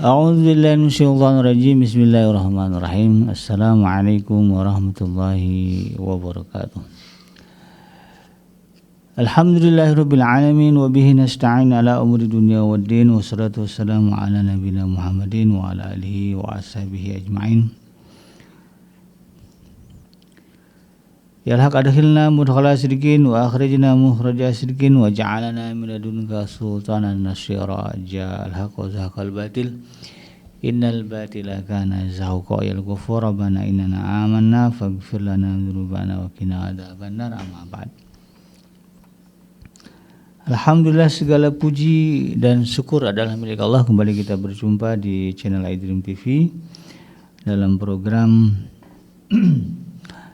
A'udzubillahi minasyaitonirrajim. Bismillahirrahmanirrahim. Assalamualaikum warahmatullahi wabarakatuh. Alhamdulillahirabbil alamin wa bihi nasta'in ala umuri dunya waddin wassalatu wassalamu ala nabiyina Muhammadin wa ala alihi wa ashabihi ajmain. Ya haq adkhilna mudkhala sidqin wa akhrijna mukhraja sidqin wa ja'alna min ladunka sultanan nasyira. Ja'al haq wa zahaqal batil innal batila kana zahuqa. Ya ghafur rabbana innana amanna faghfir lana dzunubana wa qina adzabannar. Amma ba'd. Alhamdulillah, segala puji dan syukur adalah milik Allah. Kembali kita berjumpa di channel iDream TV dalam program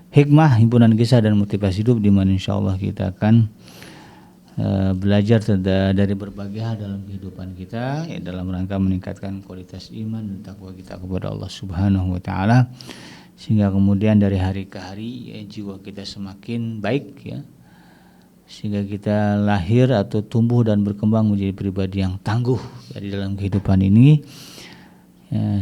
Hikmah, himpunan kisah dan motivasi hidup, di mana insyaallah kita akan belajar dari berbagai hal dalam kehidupan kita, dalam rangka meningkatkan kualitas iman dan takwa kita kepada Allah Subhanahu wa taala, sehingga kemudian dari hari ke hari jiwa kita semakin baik, sehingga kita lahir atau tumbuh dan berkembang menjadi pribadi yang tangguh di dalam kehidupan ini,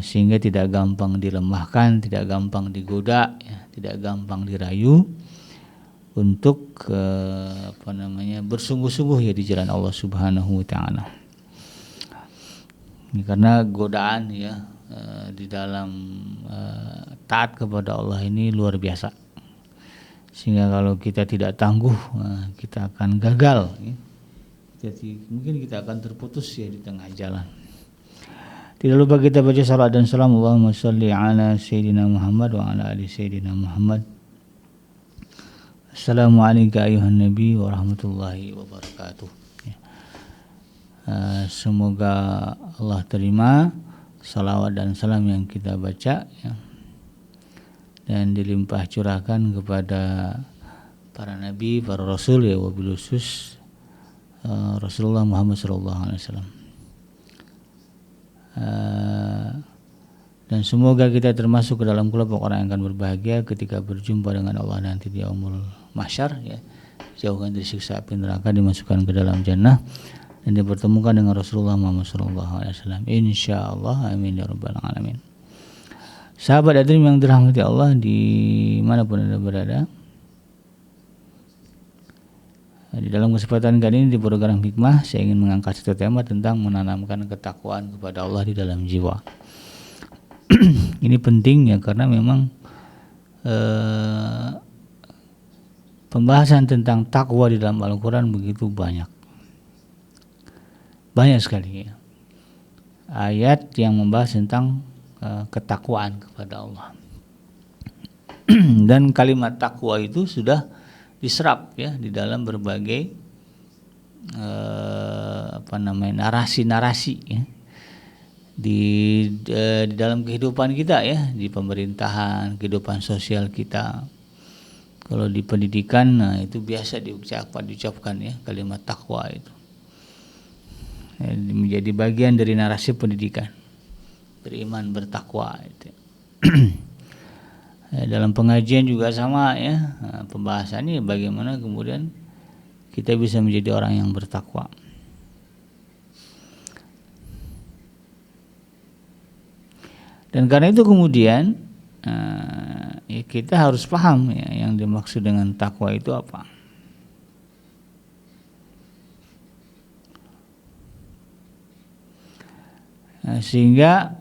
sehingga tidak gampang dilemahkan, tidak gampang digoda, tidak gampang dirayu untuk bersungguh-sungguh di jalan Allah Subhanahu wa taala. Karena godaan di dalam taat kepada Allah ini luar biasa. Sehingga kalau kita tidak tangguh, kita akan gagal. Jadi mungkin kita akan terputus di tengah jalan. Tidak lupa kita baca salat dan salam, Allahumma shalli ala sayyidina Muhammad wa ala ali sayyidina Muhammad. Assalamualaikum ayuhan nabi wa rahmatullahi wabarakatuh. Semoga Allah terima salawat dan salam yang kita baca, dan dilimpah curahkan kepada para nabi, para rasul, wabil khusus Rasulullah Muhammad sallallahu alaihi wasallam. Dan semoga kita termasuk ke dalam kelompok orang yang akan berbahagia ketika berjumpa dengan Allah nanti di yaumul mahsyar, jauhkan dari siksa api neraka, dimasukkan ke dalam jannah, dan dipertemukan dengan Rasulullah Muhammad SAW, insyaallah, amin ya rabbal alamin. Sahabat Adrim yang dirahmati Allah dimanapun Anda berada, di dalam kesempatan kali ini di program Hikmah, saya ingin mengangkat satu tema tentang menanamkan ketakwaan kepada Allah di dalam jiwa. Ini penting karena memang pembahasan tentang takwa di dalam Al-Quran begitu banyak sekali ayat yang membahas tentang ketakwaan kepada Allah. Dan kalimat takwa itu sudah diserap di dalam berbagai narasi-narasi di dalam kehidupan kita, di pemerintahan, kehidupan sosial kita. Kalau di pendidikan, itu biasa diucapkan kalimat takwa itu menjadi bagian dari narasi pendidikan, beriman, bertakwa itu. Dalam pengajian juga sama, pembahasannya bagaimana kemudian kita bisa menjadi orang yang bertakwa. Dan karena itu kemudian kita harus paham yang dimaksud dengan takwa itu apa. Sehingga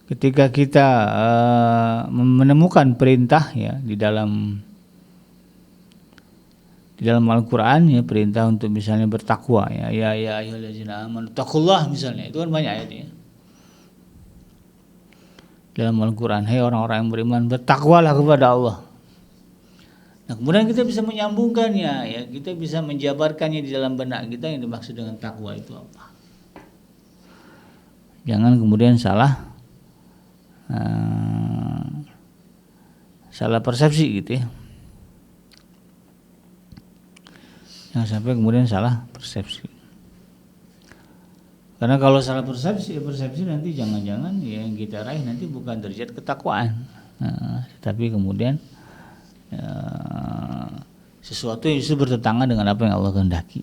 ketika kita menemukan perintah di dalam Al-Quran, perintah untuk misalnya bertakwa, ya ayyuhallazina amanu taqullah, misalnya itu kan banyak ayatnya dalam Al-Quran. Hai orang-orang yang beriman, bertakwalah kepada Allah. Nah, kemudian kita bisa menyambungkannya, kita bisa menjabarkannya di dalam benak kita yang dimaksud dengan takwa itu apa. Jangan kemudian salah persepsi gitu. Jangan sampai kemudian salah persepsi. Karena kalau salah persepsi nanti jangan-jangan yang kita raih nanti bukan derajat ketakwaan, tapi kemudian sesuatu yang justru bertentangan dengan apa yang Allah kehendaki.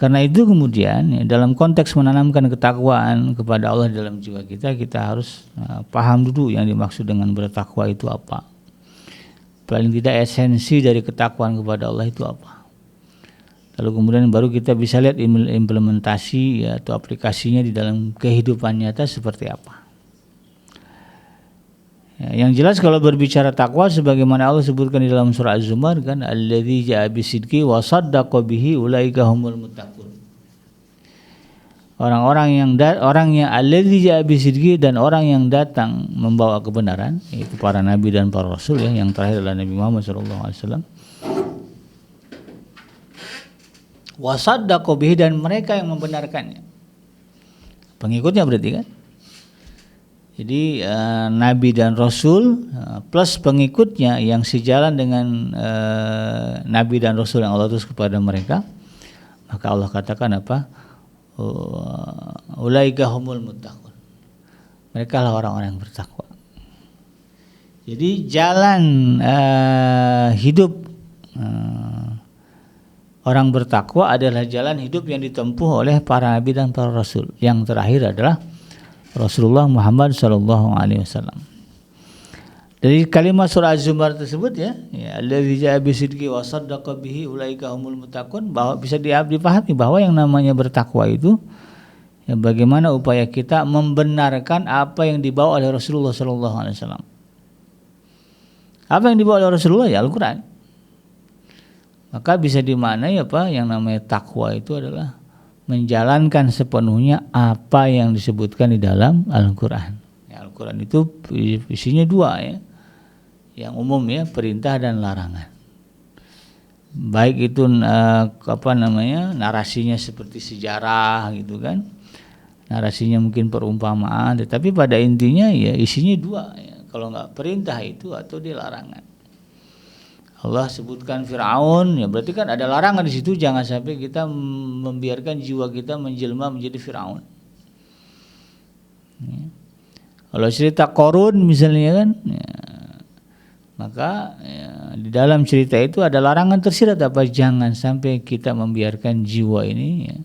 Karena itu kemudian ya, dalam konteks menanamkan ketakwaan kepada Allah dalam jiwa kita, kita harus paham dulu yang dimaksud dengan bertakwa itu apa. Paling tidak esensi dari ketakwaan kepada Allah itu apa. Lalu kemudian baru kita bisa lihat implementasi ya, atau aplikasinya di dalam kehidupan nyata seperti apa. Ya, yang jelas kalau berbicara takwa sebagaimana Allah sebutkan di dalam surah Az-Zumar kan, alladzi ja'a bisidqi wa saddaqa bihi ulaika humul muttaqun. Orang yang alladzi ja'a bisidqi, dan orang yang datang membawa kebenaran, yaitu para nabi dan para rasul ya, yang terakhir adalah Nabi Muhammad sallallahu alaihi wasallam. Wa saddaqa bihi, dan mereka yang membenarkannya. Pengikutnya berarti kan? Jadi Nabi dan Rasul plus pengikutnya yang sejalan dengan Nabi dan Rasul yang Allah utus kepada mereka, maka Allah katakan apa? Ulaika humul muttaqun. Mereka lah orang-orang yang bertakwa. Jadi jalan hidup orang bertakwa adalah jalan hidup yang ditempuh oleh para Nabi dan para Rasul. Yang terakhir adalah Rasulullah Muhammad sallallahu alaihi wasallam. Dari kalimat surah Az-Zumar tersebut ya, alladzi ja'a bisidqi wa saddaqa bihi ulaika humul muttaqun, bahwa bisa dipahami bahwa yang namanya bertakwa itu ya, bagaimana upaya kita membenarkan apa yang dibawa oleh Rasulullah sallallahu alaihi wasallam. Apa yang dibawa oleh Rasulullah ya Al-Qur'an. Maka bisa dimaknai apa yang namanya takwa itu adalah menjalankan sepenuhnya apa yang disebutkan di dalam Al-Qur'an. Ya, Al-Qur'an itu isinya dua ya. Yang umum ya, perintah dan larangan. Baik itu narasinya seperti sejarah gitu kan. Narasinya mungkin perumpamaan, tetapi pada intinya ya isinya dua ya. Kalau enggak perintah itu atau di larangan. Allah sebutkan Fir'aun, ya berarti kan ada larangan di situ, jangan sampai kita membiarkan jiwa kita menjelma menjadi Fir'aun. Ya. Kalau cerita Qarun misalnya kan, ya, maka ya, di dalam cerita itu ada larangan tersirat apa? Jangan sampai kita membiarkan jiwa ini ya,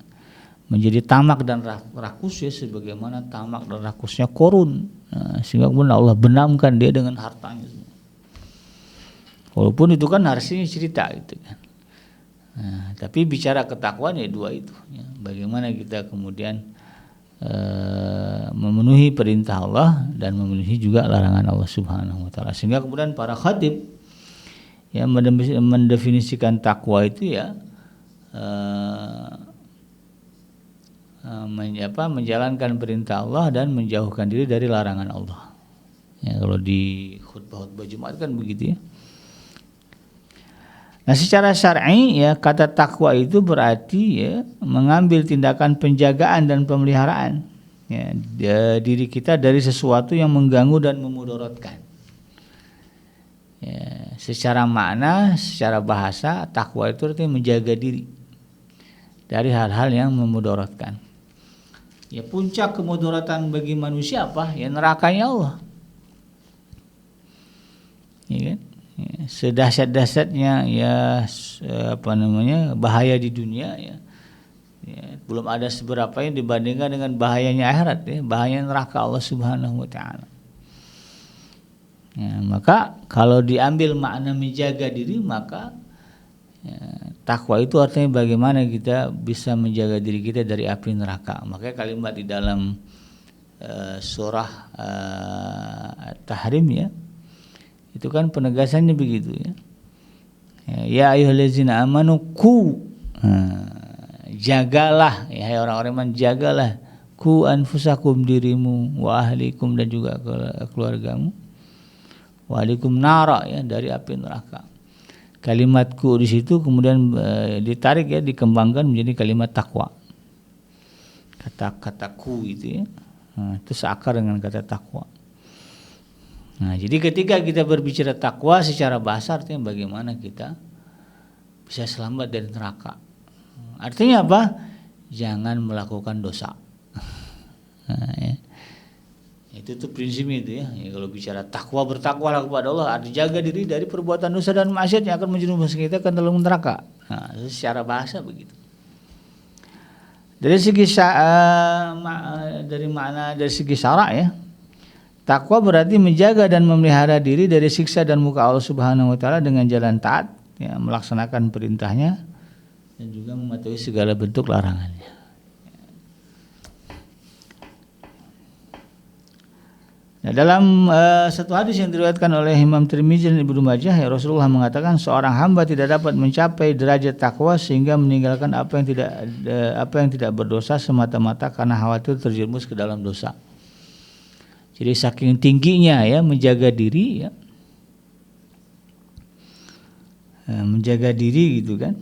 menjadi tamak dan rakus ya, sebagaimana tamak dan rakusnya Qarun. Nah, sehingga kemudian Allah benamkan dia dengan hartanya. Walaupun itu kan narasinya cerita gitu kan. Nah, tapi bicara ketakwaan ya dua itu ya. Bagaimana kita kemudian memenuhi perintah Allah dan memenuhi juga larangan Allah Subhanahu wa taala. Sehingga kemudian para khatib ya mendefinisikan takwa itu ya menjalankan perintah Allah dan menjauhkan diri dari larangan Allah. Ya, kalau di khutbah-khutbah Jumat kan begitu ya. Nah, secara syar'i ya kata takwa itu berarti ya mengambil tindakan penjagaan dan pemeliharaan ya diri kita dari sesuatu yang mengganggu dan memudaratkan. Ya, secara makna, secara bahasa takwa itu artinya menjaga diri dari hal-hal yang memudaratkan. Ya, puncak kemudaratan bagi manusia apa? Ya nerakanya Allah. Ya kan? Ya, sedahsyat-dahsyatnya ya bahaya di dunia ya, belum ada seberapa yang dibandingkan dengan bahayanya akhirat ya, bahaya neraka Allah Subhanahu wa taala. Ya, maka kalau diambil makna menjaga diri, maka ya, takwa itu artinya bagaimana kita bisa menjaga diri kita dari api neraka. Makanya kalimat di dalam surah Tahrim ya, itu kan penegasannya begitu ya. Ya ayyuhallazina amanu jagalah ya hai orang-orang iman, jagalah anfusakum, dirimu, wa ahlikum, dan juga keluargamu, wa ahlikum nara ya, dari api neraka. Kalimat ku di situ kemudian ditarik ya, dikembangkan menjadi kalimat takwa. Kata-kata ku itu ya. Itu seakar dengan kata takwa. Nah, jadi ketika kita berbicara takwa secara bahasa artinya bagaimana kita bisa selamat dari neraka. Artinya apa? Jangan melakukan dosa. Nah, ya. Itu tuh prinsipnya itu ya. Kalau bicara takwa, bertakwalah kepada Allah, ada jaga diri dari perbuatan dosa dan maksiat yang akan menjerumuskan kita ke dalam neraka. Nah, secara bahasa begitu. Dari segi dari segi syarak ya, takwa berarti menjaga dan memelihara diri dari siksa dan muka Allah Subhanahu wa taala dengan jalan taat, ya, melaksanakan perintahnya dan juga mematuhi segala bentuk larangannya. Nah, dalam satu hadis yang diriwayatkan oleh Imam Tirmidzi dan Ibnu Majah, ya, Rasulullah mengatakan seorang hamba tidak dapat mencapai derajat takwa sehingga meninggalkan apa yang tidak berdosa semata-mata karena khawatir terjerumus ke dalam dosa. Jadi saking tingginya ya menjaga diri ya, menjaga diri gitu kan,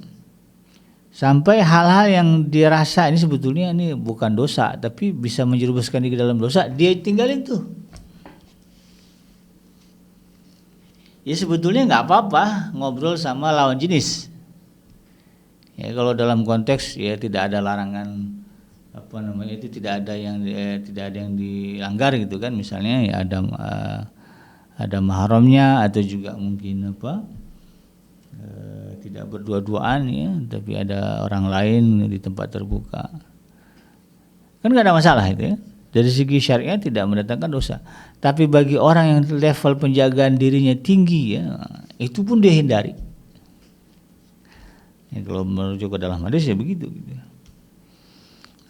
sampai hal-hal yang dia rasa ini sebetulnya ini bukan dosa tapi bisa menjerumuskan dia ke dalam dosa, dia tinggalin tuh. Ya sebetulnya nggak apa-apa ngobrol sama lawan jenis. Ya kalau dalam konteks ya tidak ada larangan itu tidak ada yang dilanggar gitu kan, misalnya ya ada mahramnya atau juga mungkin tidak berdua-duaan ya, tapi ada orang lain di tempat terbuka. Kan nggak ada masalah itu ya. Dari segi syariat tidak mendatangkan dosa. Tapi bagi orang yang level penjagaan dirinya tinggi ya, itu pun dia hindari. Ya, kalau merujuk ke dalam hadis ya begitu gitu.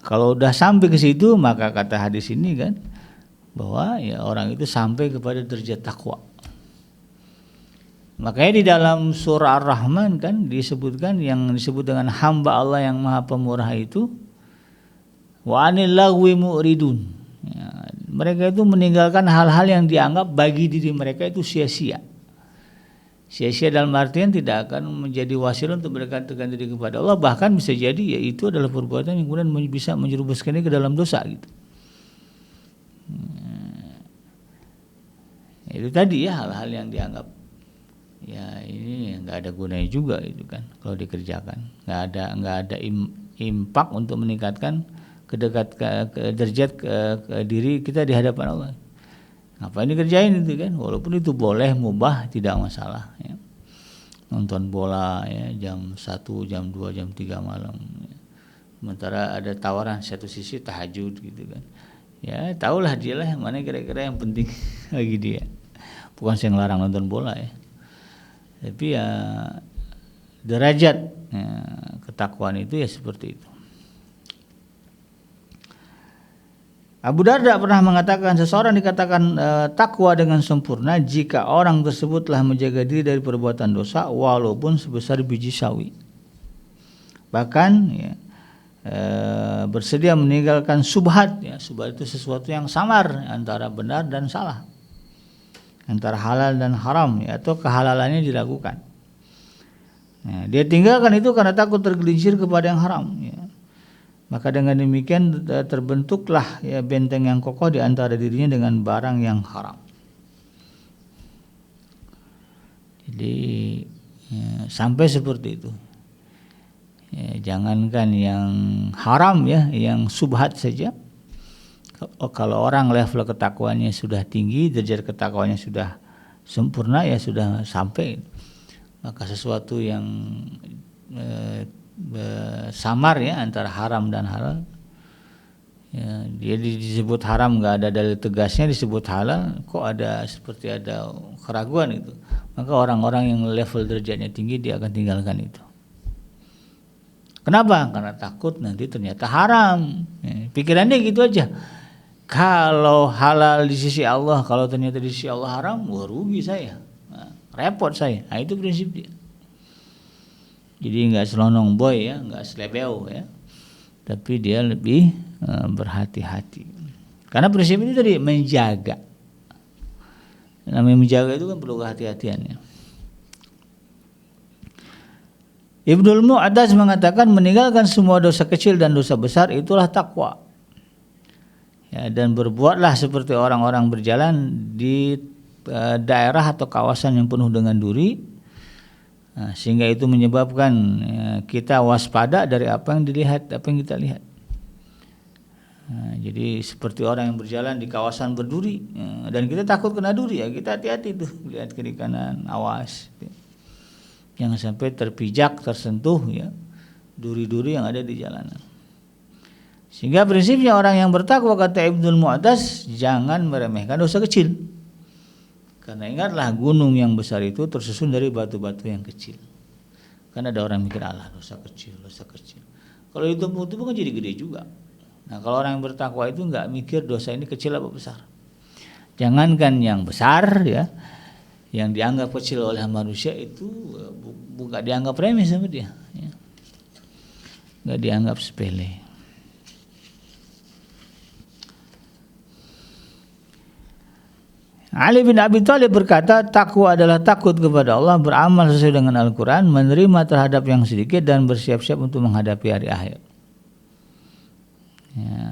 Kalau udah sampai ke situ maka kata hadis ini kan bahwa ya orang itu sampai kepada derajat takwa. Makanya di dalam surah Ar-Rahman kan disebutkan yang disebut dengan hamba Allah yang Maha Pemurah itu wa anil lagwi mu'ridun. Ya, mereka itu meninggalkan hal-hal yang dianggap bagi diri mereka itu sia-sia. Sia-sia dalam artian tidak akan menjadi wasilah untuk mendekatkan diri kepada Allah, bahkan bisa jadi ya itu adalah perbuatan yang kemudian bisa menjerumuskannya ke dalam dosa gitu. Itu tadi ya hal-hal yang dianggap ya ini nggak ada gunanya juga itu kan kalau dikerjakan, nggak ada impak untuk meningkatkan derajat diri kita di hadapan Allah. Ngapain dikerjain itu kan, walaupun itu boleh mubah tidak masalah ya. Nonton bola ya jam 1, jam 2, jam 3 malam ya. Sementara ada tawaran satu sisi tahajud gitu kan ya, tahulah dia lah yang mana kira-kira yang penting bagi dia. Bukan saya ngelarang nonton bola ya, tapi ya derajat ya, ketakwaan itu ya seperti itu. Abu Darda pernah mengatakan seseorang dikatakan takwa dengan sempurna jika orang tersebut telah menjaga diri dari perbuatan dosa walaupun sebesar biji sawi. Bahkan ya, bersedia meninggalkan subhat ya, subhat itu sesuatu yang samar antara benar dan salah, antara halal dan haram ya, atau kehalalannya diragukan. Nah, dia tinggalkan itu karena takut tergelincir kepada yang haram ya. Maka dengan demikian terbentuklah ya benteng yang kokoh di antara dirinya dengan barang yang haram. Jadi ya, sampai seperti itu. Ya, jangankan yang haram ya, yang subhat saja. Kalau orang level ketakwaannya sudah tinggi, derajat ketakwaannya sudah sempurna ya sudah sampai, maka sesuatu yang samar ya antara haram dan halal ya, dia disebut haram nggak ada dalil tegasnya, disebut halal kok ada seperti ada keraguan itu, maka orang-orang yang level derajatnya tinggi dia akan tinggalkan itu. Kenapa? Karena takut nanti ternyata haram ya, pikirannya gitu aja. Kalau halal di sisi Allah, kalau ternyata di sisi Allah haram, wah rugi saya, repot saya. Nah, itu prinsip dia. Jadi nggak selonong boy ya, nggak selebeo ya, tapi dia lebih berhati-hati. Karena prinsip itu tadi menjaga. Namanya menjaga itu kan perlu kehati-hatiannya. Ibnul Mu'taz mengatakan meninggalkan semua dosa kecil dan dosa besar itulah takwa. Ya, dan berbuatlah seperti orang-orang berjalan di daerah atau kawasan yang penuh dengan duri. Nah, sehingga itu menyebabkan ya, kita waspada dari apa yang dilihat, apa yang kita lihat. Nah, jadi seperti orang yang berjalan di kawasan berduri, dan kita takut kena duri, ya kita hati-hati tuh, lihat kiri kanan, awas, jangan sampai terpijak, tersentuh ya duri-duri yang ada di jalanan. Sehingga prinsipnya orang yang bertakwa, kata Ibnul Mu'taz, jangan meremehkan dosa kecil, karena ingatlah gunung yang besar itu tersusun dari batu-batu yang kecil. Kan ada orang mikir, alah dosa kecil, dosa kecil. Kalau itu kan jadi gede juga. Nah, kalau orang yang bertakwa itu nggak mikir dosa ini kecil apa besar. Jangankan yang besar ya, yang dianggap kecil oleh manusia itu bukan dianggap remeh sama dia, ya. Nggak dianggap sepele. Ali bin Abi Thalib berkata, takwa adalah takut kepada Allah, beramal sesuai dengan Al-Quran, menerima terhadap yang sedikit, dan bersiap-siap untuk menghadapi hari akhir. Ya.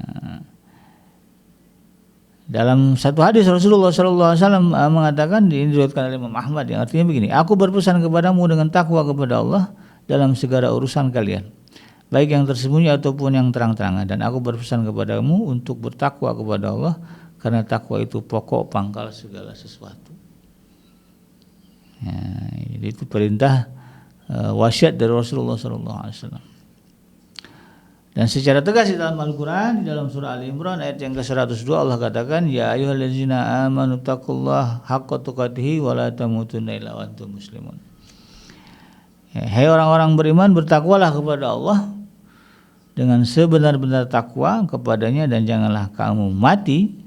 Dalam satu hadis Rasulullah SAW mengatakan, diriwayatkan oleh Imam Ahmad, yang artinya begini, aku berpesan kepadamu dengan takwa kepada Allah dalam segala urusan kalian, baik yang tersembunyi ataupun yang terang-terangan, dan aku berpesan kepadamu untuk bertakwa kepada Allah, karena takwa itu pokok pangkal segala sesuatu. Ya, jadi itu perintah wasiat dari Rasulullah SAW. Dan secara tegas di dalam Al-Quran, di dalam surah Al-Imran ayat yang ke-102, Allah katakan, ya ayyuhallazina amanu taqullaha haqqa tuqatih wa la tamutunna illa wa antum muslimun. Ya, hai orang-orang beriman, bertakwalah kepada Allah dengan sebenar-benar takwa kepadanya, dan janganlah kamu mati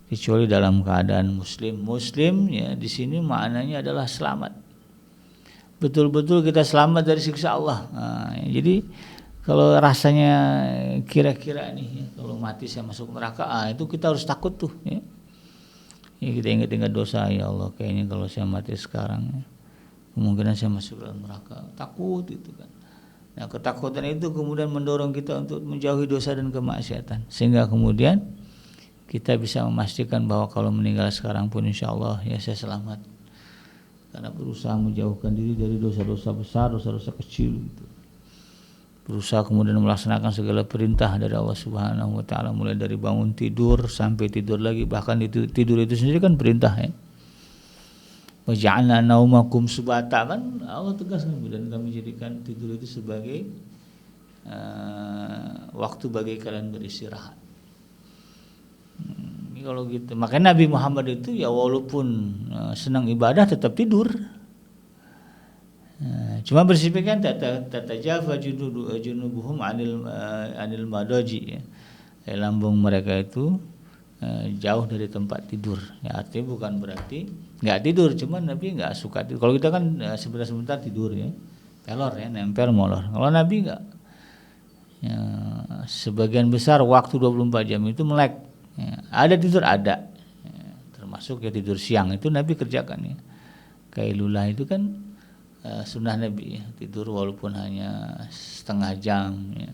kecuali dalam keadaan muslim. Muslim ya di sini maknanya adalah selamat. Betul-betul kita selamat dari siksa Allah. Nah, ya, jadi kalau rasanya kira-kira nih ya, kalau mati saya masuk neraka, itu kita harus takut tuh ya. Ya kita ingat-ingat dosa, ya Allah kayaknya kalau saya mati sekarang ya, kemungkinan saya masuk dalam neraka. Takut itu kan. Nah, ketakutan itu kemudian mendorong kita untuk menjauhi dosa dan kemaksiatan, sehingga kemudian kita bisa memastikan bahwa kalau meninggal sekarang pun insya Allah ya saya selamat, karena berusaha menjauhkan diri dari dosa-dosa besar, dosa-dosa kecil gitu. Berusaha kemudian melaksanakan segala perintah dari Allah Subhanahu wa taala, mulai dari bangun tidur sampai tidur lagi, bahkan tidur itu sendiri kan perintah ya. Wa ja'alna naumakum subata, kan Allah tegaskan, dan kami jadikan tidur itu sebagai waktu bagi kalian beristirahat. Kalau gitu, makanya Nabi Muhammad itu ya walaupun senang ibadah tetap tidur. Cuma bersifat tatajafa junubuhum anil madaji, ya. Lambung mereka itu jauh dari tempat tidur. Ya, artinya bukan berarti nggak tidur, cuman Nabi nggak suka tidur. Kalau kita kan sebentar-sebentar tidur ya, pelor ya, nempel molor. Kalau Nabi nggak. Ya, sebagian besar waktu 24 jam itu melek. Ya, ada tidur ada. Ya, termasuk ya tidur siang itu Nabi kerjakan ya. Kailulah itu kan sunnah Nabi ya, tidur walaupun hanya setengah jam ya,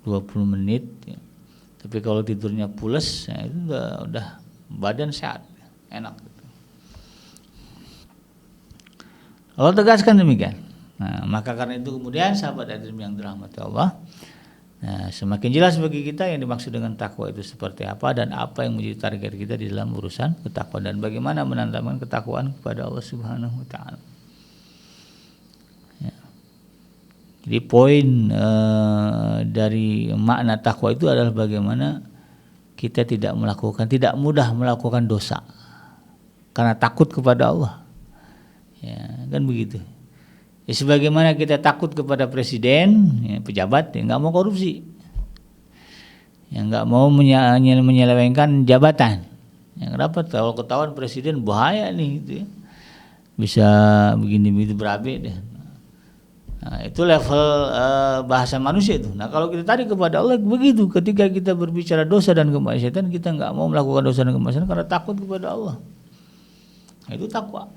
20 menit ya. Tapi kalau tidurnya pules ya, itu udah badan sehat ya, enak gitu. Allah tegaskan demikian. Nah, maka karena itu kemudian sahabat hadirin yang dirahmati Allah, nah, semakin jelas bagi kita yang dimaksud dengan takwa itu seperti apa, dan apa yang menjadi target kita di dalam urusan ketakwaan, dan bagaimana menanamkan ketakwaan kepada Allah Subhanahu wa taala. Jadi poin dari makna takwa itu adalah bagaimana kita tidak mudah melakukan dosa karena takut kepada Allah. Ya, kan begitu. Ya, sebagaimana kita takut kepada presiden, ya, pejabat yang nggak mau korupsi, yang nggak mau menyelewengkan jabatan. Yang dapat kalau ketahuan presiden bahaya nih, gitu ya. Bisa begini berabe deh. Nah, itu level bahasa manusia itu. Nah, kalau kita tarik kepada Allah begitu, ketika kita berbicara dosa dan kemaksiatan, kita nggak mau melakukan dosa dan kemaksiatan karena takut kepada Allah. Nah, itu takwa.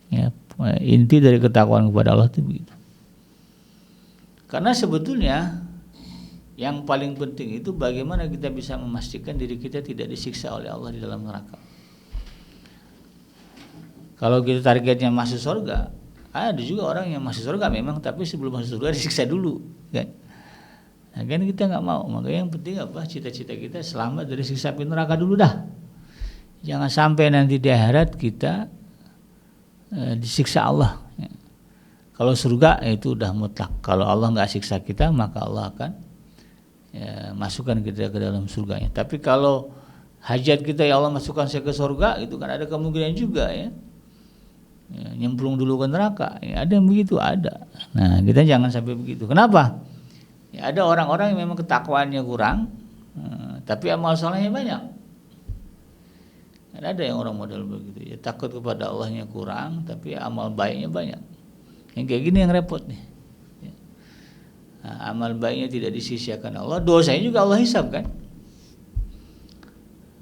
Ya, inti dari ketakwaan kepada Allah itu begitu. Karena sebetulnya yang paling penting itu bagaimana kita bisa memastikan diri kita tidak disiksa oleh Allah di dalam neraka. Kalau kita targetnya masuk surga, ada juga orang yang masuk surga memang, tapi sebelum masuk surga disiksa dulu, kan? Nah, kan kita nggak mau. Makanya yang penting apa? Cita-cita kita selamat dari siksa api neraka dulu dah. Jangan sampai nanti di akhirat kita disiksa Allah. Kalau surga itu udah mutlak. Kalau Allah nggak siksa kita, maka Allah akan masukkan kita ke dalam surganya. Tapi kalau hajat kita ya Allah masukkan saya ke surga, itu kan ada kemungkinan juga ya, nyemplung dulu ke neraka. Ya, ada yang begitu, ada. Nah, kita jangan sampai begitu. Kenapa? Ya, ada orang-orang yang memang ketakwaannya kurang, tapi amal solehnya banyak. Ada yang orang model begitu, ya takut kepada Allahnya kurang, tapi amal baiknya banyak. Yang kayak gini yang repot nih. Nah, amal baiknya tidak disisiakan Allah, dosanya juga Allah hisab kan.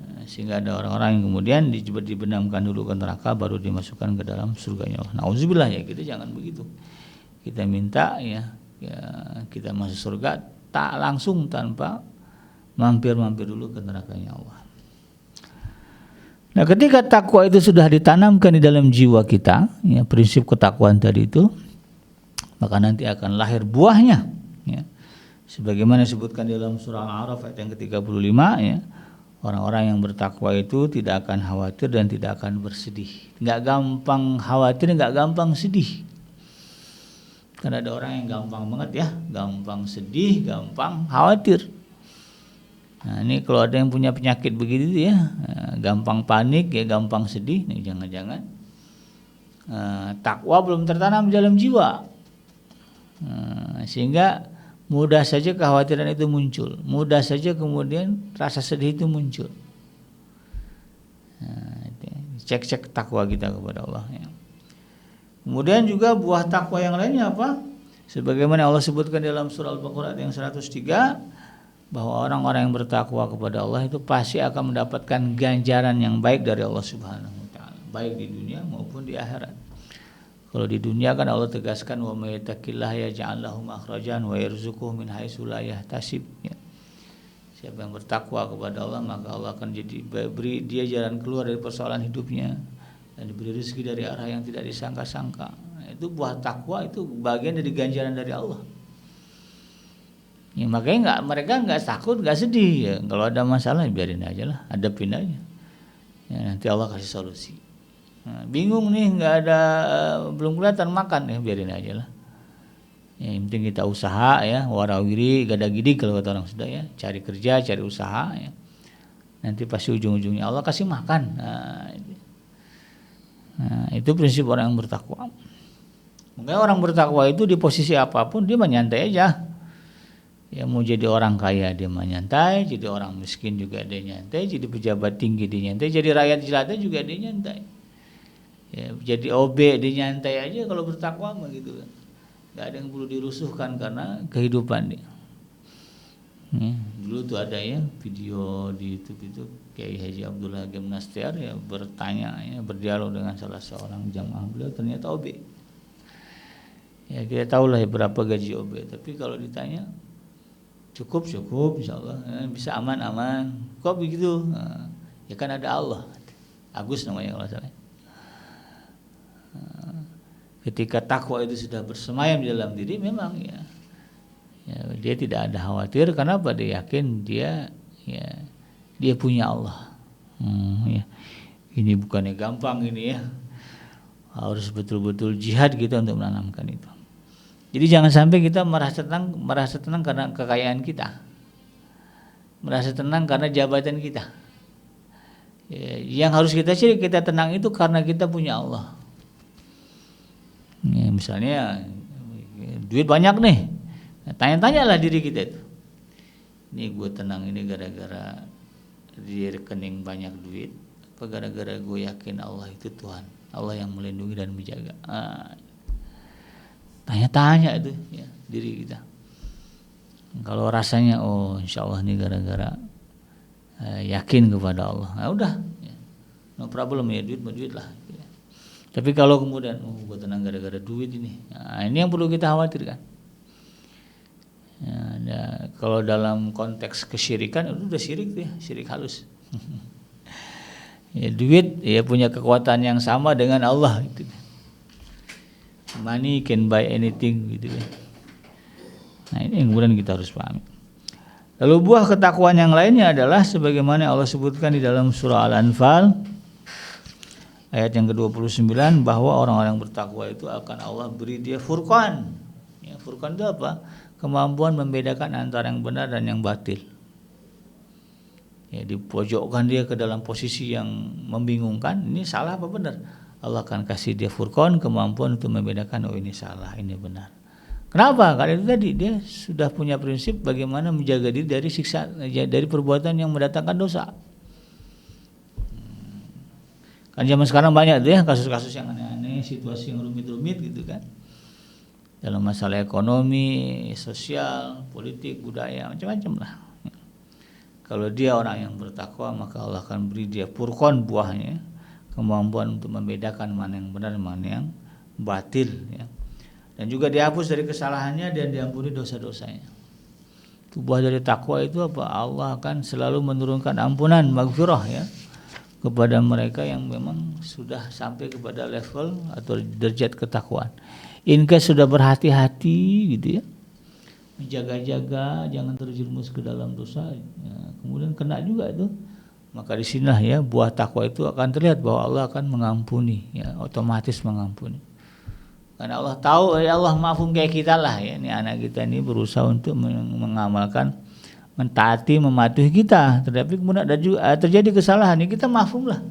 Nah, sehingga ada orang-orang yang kemudian dibenamkan dulu ke neraka, baru dimasukkan ke dalam surganya Allah. Nauzubillah, ya kita jangan begitu. Kita minta ya kita masuk surga tak langsung tanpa mampir-mampir dulu ke nerakanya Allah. Nah, ketika takwa itu sudah ditanamkan di dalam jiwa kita, ya, prinsip ketakwaan tadi itu, maka nanti akan lahir buahnya, ya. Sebagaimana disebutkan di dalam surah Al-A'raf ayat yang ke-35, ya, orang-orang yang bertakwa itu tidak akan khawatir dan tidak akan bersedih. Nggak gampang khawatir, nggak gampang sedih. Karena ada orang yang gampang banget ya, gampang sedih, gampang khawatir. Nah, ini kalau ada yang punya penyakit begitu ya, gampang panik ya, gampang sedih, nih jangan-jangan takwa belum tertanam di dalam jiwa, sehingga mudah saja kekhawatiran itu muncul, mudah saja kemudian rasa sedih itu muncul. Cek-cek takwa kita kepada Allah. Ya. Kemudian juga buah takwa yang lainnya apa? Sebagaimana Allah sebutkan dalam surah Al-Baqarah yang 103. Bahwa orang-orang yang bertakwa kepada Allah itu pasti akan mendapatkan ganjaran yang baik dari Allah Subhanahu wa taala, baik di dunia maupun di akhirat. Kalau di dunia kan Allah tegaskan wa may yattaqillaha yaj'al lahu makhrajan wa yarzuquhu min haitsu la yahtasib, ya. Siapa yang bertakwa kepada Allah maka Allah akan beri dia jalan keluar dari persoalan hidupnya dan diberi rezeki dari arah yang tidak disangka-sangka. Itu buah takwa, itu bagian dari ganjaran dari Allah. Ya, makanya mereka nggak takut, nggak sedih ya. Kalau ada masalah biarin aja lah, hadapin aja. Ya, nanti Allah kasih solusi. Nah, bingung nih nggak ada belum kelihatan makan ya, biarin aja lah. Ya, yang penting kita usaha ya, warawiri gada-gidi kalau kata orang sudah ya, cari kerja, cari usaha ya. Nanti pasti ujung-ujungnya Allah kasih makan. Nah, itu prinsip orang yang bertakwa. Makanya orang bertakwa itu di posisi apapun dia menyantai aja. Ya, mau jadi orang kaya dia nyantai, jadi orang miskin juga dia nyantai, jadi pejabat tinggi dia nyantai, jadi rakyat jelata juga dia nyantai. Ya, jadi OB dia nyantai aja kalau bertakwa begitu kan. Gak ada yang perlu dirusuhkan karena kehidupan dia. Ya, dulu tuh ada ya video di YouTube itu Kiai Haji Abdullah Gimnastiar ya bertanya ya, berdialog dengan salah seorang jamaah beliau, ternyata OB. Ya kita tahu lah ya berapa gaji OB, tapi kalau ditanya cukup insyaallah bisa aman. Kok begitu? Nah, ya kan ada Allah. Agus namanya kalau salah. Ketika takwa itu sudah bersemayam di dalam diri memang ya dia tidak ada khawatir. Kenapa? Dia yakin dia punya Allah. Ya. Ini bukannya gampang ini ya. Harus betul-betul jihad kita untuk menanamkan itu. Jadi jangan sampai kita merasa tenang karena kekayaan kita, merasa tenang karena jabatan kita. Ya, yang harus kita cari kita tenang itu karena kita punya Allah. Ya, misalnya duit banyak nih, tanya-tanyalah diri kita itu. Ini gue tenang ini gara-gara di rekening banyak duit, apa gara-gara gue yakin Allah itu Tuhan, Allah yang melindungi dan menjaga. Tanya-tanya itu ya, diri kita. Kalau rasanya insya Allah ini gara-gara yakin kepada Allah, nah udah ya, no problem ya, duit lah ya. Tapi kalau kemudian gue tenang gara-gara duit ini, nah ini yang perlu kita khawatirkan ya, kalau dalam konteks kesyirikan itu udah syirik tuh ya, syirik halus. Ya, duit ya punya kekuatan yang sama dengan Allah gitu. Money can buy anything gitu ya. Nah ini yang kemudian kita harus pahami. Lalu buah ketakwaan yang lainnya adalah sebagaimana Allah sebutkan di dalam surah Al-Anfal ayat yang ke-29, bahwa orang-orang bertakwa itu akan Allah beri dia furqan. Ya, furqan itu apa? Kemampuan membedakan antara yang benar dan yang batil. Ya, dipojokkan dia ke dalam posisi yang membingungkan, ini salah apa benar? Allah akan kasih dia furqan, kemampuan untuk membedakan, oh ini salah, ini benar. Kenapa? Karena itu tadi dia sudah punya prinsip bagaimana menjaga diri dari siksa, dari perbuatan yang mendatangkan dosa. Kan zaman sekarang banyak tuh ya kasus-kasus yang aneh-aneh, situasi yang rumit-rumit gitu kan. Dalam masalah ekonomi, sosial, politik, budaya, macam-macam lah. Kalau dia orang yang bertakwa, maka Allah akan beri dia furqan, buahnya, kemampuan untuk membedakan mana yang benar, mana yang batil ya. Dan juga dihapus dari kesalahannya dan diampuni dosa-dosanya. Itu buah dari takwa itu apa? Allah akan selalu menurunkan ampunan, maghfirah ya, kepada mereka yang memang sudah sampai kepada level atau derajat ketakwaan. In case sudah berhati-hati gitu ya, menjaga-jaga jangan terjerumus ke dalam dosa ya, kemudian kena juga itu, maka disinilah ya buah takwa itu akan terlihat bahwa Allah akan mengampuni ya, otomatis mengampuni. Karena Allah tahu, ya Allah maafum kayak kita lah ya, ini anak kita ini berusaha untuk mengamalkan, mentaati, mematuhi kita, tetapi kemudian ada juga terjadi kesalahan, ya kita maafum lah.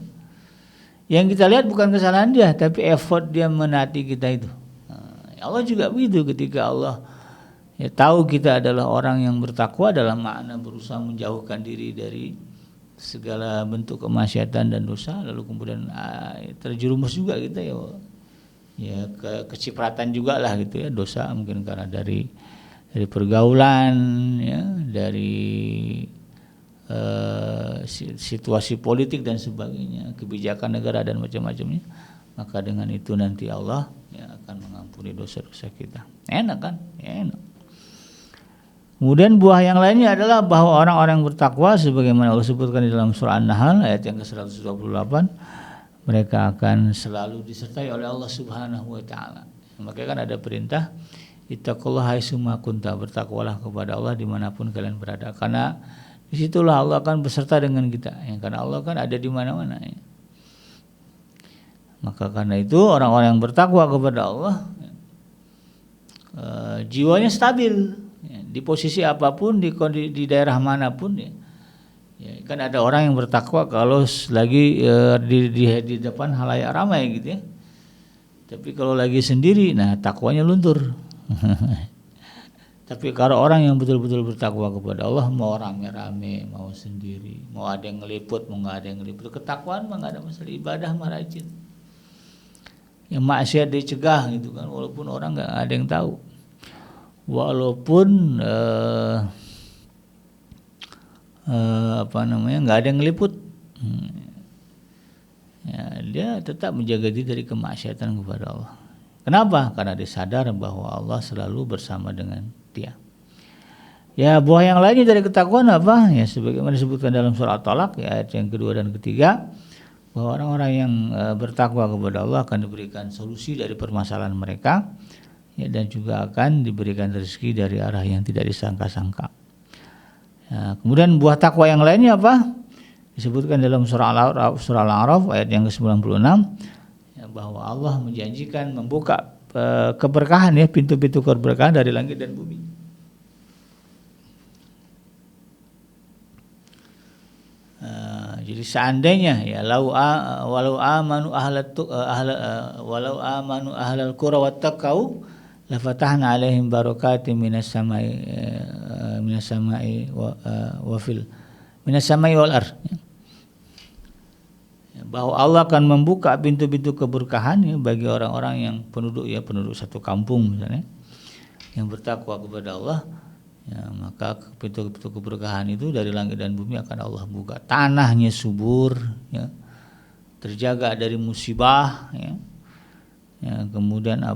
Yang kita lihat bukan kesalahan dia, tapi effort dia menaati kita itu. Nah, Allah juga begitu, ketika Allah ya tahu kita adalah orang yang bertakwa dalam makna berusaha menjauhkan diri dari segala bentuk kemaksiatan dan dosa, lalu kemudian terjerumus juga kita ya kecipratan juga lah gitu ya, dosa mungkin karena dari pergaulan ya, dari situasi politik dan sebagainya, kebijakan negara dan macam-macamnya, maka dengan itu nanti Allah ya akan mengampuni dosa-dosa kita. Enak kan? Enak. Kemudian buah yang lainnya adalah bahwa orang-orang bertakwa sebagaimana Allah sebutkan di dalam surah An-Nahl ayat yang ke-128, mereka akan selalu disertai oleh Allah Subhanahu wa taala. Makanya kan ada perintah ittaqullaha haitsuma kunta, bertakwalah kepada Allah dimanapun kalian berada, karena disitulah Allah akan beserta dengan kita ya, karena Allah kan ada di mana-mana ya. Maka karena itu orang-orang yang bertakwa kepada Allah jiwanya stabil ya, di posisi apapun, di daerah manapun ya. Ya, kan ada orang yang bertakwa kalau lagi di depan halayak ramai gitu ya. Tapi kalau lagi sendiri, nah takwanya luntur. Tapi kalau orang yang betul-betul bertakwa kepada Allah, mau rame-rame, mau sendiri, mau ada yang ngeliput, mau nggak ada yang ngeliput, ketakwaan mah nggak ada masalah, ibadah mah rajin. Yang maksiat dicegah gitu kan, walaupun orang nggak ada yang tahu, walaupun nggak ada yang ngeliput, ya, dia tetap menjaga diri dari kemaksiatan kepada Allah. Kenapa? Karena dia sadar bahwa Allah selalu bersama dengan dia. Ya, buah yang lainnya dari ketakwaan apa? Ya, sebagaimana disebutkan dalam surah At-Talaq ya, ayat yang kedua dan ketiga, bahwa orang-orang yang bertakwa kepada Allah akan diberikan solusi dari permasalahan mereka ya, dan juga akan diberikan rezeki dari arah yang tidak disangka-sangka. Ya, kemudian buah takwa yang lainnya apa? Disebutkan dalam surah Al-A'raf ayat yang ke-96 ya, bahwa Allah menjanjikan membuka keberkahan ya, pintu-pintu keberkahan dari langit dan bumi. Jadi seandainya ya walau amanu ahlal qura wattaqau lafatahna alaihim barakatim minas samai wal ardh. Bahwa Allah akan membuka pintu-pintu keberkahan ya, bagi orang-orang yang penduduk satu kampung misalnya yang bertakwa kepada Allah ya, maka pintu-pintu keberkahan itu dari langit dan bumi akan Allah buka. Tanahnya subur ya, terjaga dari musibah ya. Ya, kemudian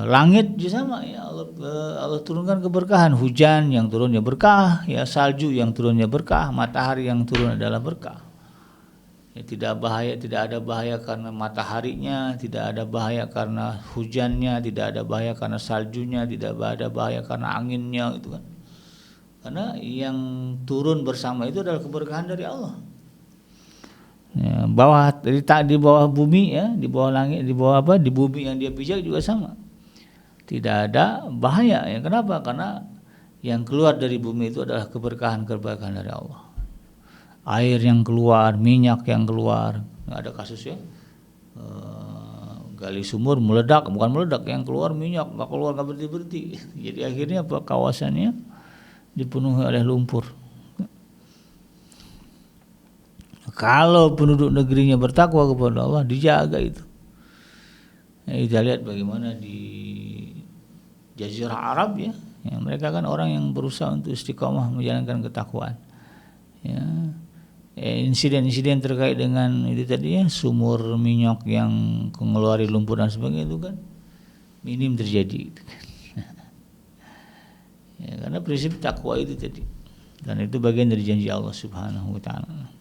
langit juga sama ya, Allah turunkan keberkahan, hujan yang turunnya berkah ya, salju yang turunnya berkah, matahari yang turun adalah berkah ya, tidak ada bahaya karena mataharinya, tidak ada bahaya karena hujannya, tidak ada bahaya karena saljunya, tidak ada bahaya karena anginnya gitu kan. Karena yang turun bersama itu adalah keberkahan dari Allah. Ya, di bawah bumi ya, di bawah langit, di bawah apa? Di bumi yang dia pijak juga sama. Tidak ada bahaya ya. Kenapa? Karena yang keluar dari bumi itu adalah keberkahan dari Allah. Air yang keluar, minyak yang keluar, nggak ada kasus ya. Gali sumur meledak, bukan meledak, yang keluar minyak, nggak keluar nggak berhenti. Jadi akhirnya apa, kawasannya dipenuhi oleh lumpur. Kalau penduduk negerinya bertakwa kepada Allah, dijaga itu. Nah, kita lihat bagaimana di Jazirah Arab ya, mereka kan orang yang berusaha untuk istiqomah menjalankan ketakwaan. Ya, insiden-insiden terkait dengan itu tadi ya, sumur minyak yang mengeluarkan lumpur dan sebagainya itu kan minim terjadi gitu. Ya, karena prinsip takwa itu tadi, dan itu bagian dari janji Allah Subhanahu wa taala.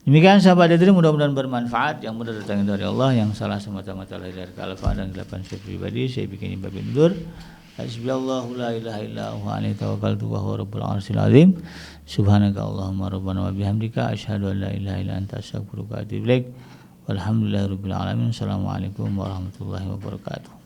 Demikian sahabat hadirin, mudah-mudahan bermanfaat. Yang mudah datangnya dari Allah, yang salah semata-mata dari kealfaan dan kegelapan saya pribadi. Saya bikin babi mundur. Hasbiyallahu la ilaha illa huwa alaihi tawakkaltu wa huwa rabbul arsyil azim. Subhanaka Allahumma rabbana wa bihamdika asyhadu an la ilaha illa anta astaghfiruka wa atubu ilaik. Walhamdulillahirabbil alamin. Assalamualaikum warahmatullahi wabarakatuh.